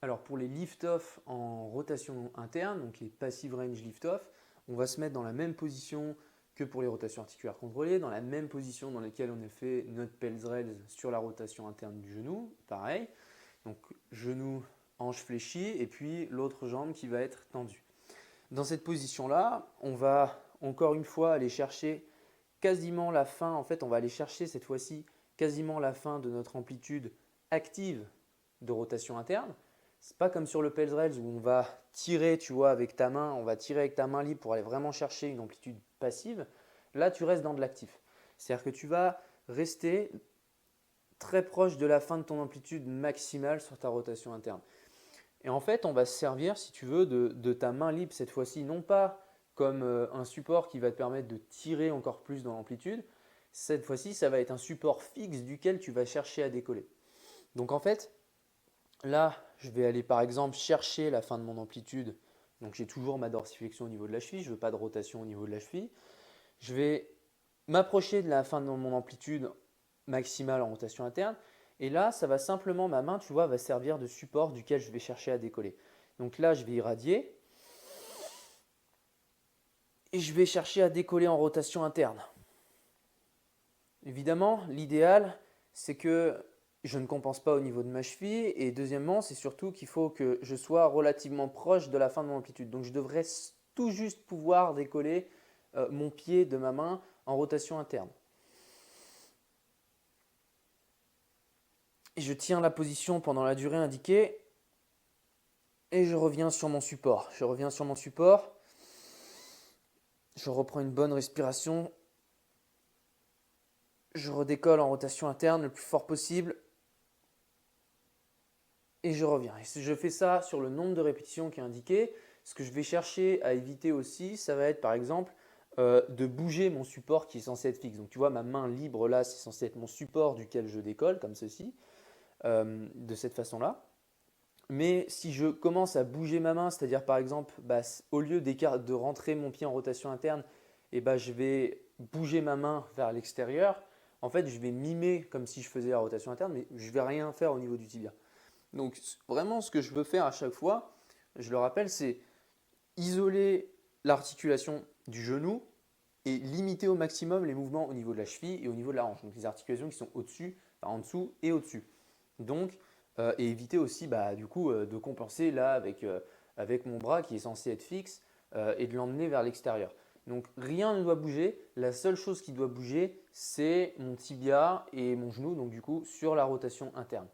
Alors pour les lift-off en rotation interne, donc les passive range lift-off, on va se mettre dans la même position que pour les rotations articulaires contrôlées, dans la même position dans laquelle on a fait notre Pels-Rails sur la rotation interne du genou, pareil. Donc genou, hanche fléchie et puis l'autre jambe qui va être tendue. Dans cette position-là, on va encore une fois aller chercher quasiment la fin, en fait on va aller chercher cette fois-ci quasiment la fin de notre amplitude active de rotation interne. C'est pas comme sur le Pels Rails où on va tirer, tu vois, avec ta main, on va tirer avec ta main libre pour aller vraiment chercher une amplitude passive. Là, tu restes dans de l'actif. C'est-à-dire que tu vas rester très proche de la fin de ton amplitude maximale sur ta rotation interne. Et en fait, on va se servir, si tu veux, de ta main libre cette fois-ci, non pas comme un support qui va te permettre de tirer encore plus dans l'amplitude. Cette fois-ci, ça va être un support fixe duquel tu vas chercher à décoller. Donc en fait, là, je vais aller par exemple chercher la fin de mon amplitude. Donc j'ai toujours ma dorsiflexion au niveau de la cheville, je ne veux pas de rotation au niveau de la cheville. Je vais m'approcher de la fin de mon amplitude maximale en rotation interne. Et là, ça va simplement, ma main, tu vois, va servir de support duquel je vais chercher à décoller. Donc là, je vais irradier et je vais chercher à décoller en rotation interne. Évidemment, l'idéal, c'est que je ne compense pas au niveau de ma cheville. Et deuxièmement, c'est surtout qu'il faut que je sois relativement proche de la fin de mon amplitude. Donc je devrais tout juste pouvoir décoller mon pied de ma main en rotation interne. Et je tiens la position pendant la durée indiquée et je reviens sur mon support. Je reviens sur mon support, je reprends une bonne respiration, je redécolle en rotation interne le plus fort possible et je reviens. Et si je fais ça sur le nombre de répétitions qui est indiqué, ce que je vais chercher à éviter aussi, ça va être par exemple de bouger mon support qui est censé être fixe. Donc tu vois, ma main libre là, c'est censé être mon support duquel je décolle, comme ceci, de cette façon-là. Mais si je commence à bouger ma main, c'est-à-dire par exemple, au lieu de rentrer mon pied en rotation interne, je vais bouger ma main vers l'extérieur. En fait, je vais mimer comme si je faisais la rotation interne, mais je ne vais rien faire au niveau du tibia. Donc vraiment, ce que je veux faire à chaque fois, je le rappelle, c'est isoler l'articulation du genou et limiter au maximum les mouvements au niveau de la cheville et au niveau de la hanche. Donc les articulations qui sont au-dessus, en dessous et au-dessus. Donc, et éviter aussi du coup, de compenser là avec mon bras qui est censé être fixe et de l'emmener vers l'extérieur. Donc rien ne doit bouger. La seule chose qui doit bouger, c'est mon tibia et mon genou, donc du coup sur la rotation interne.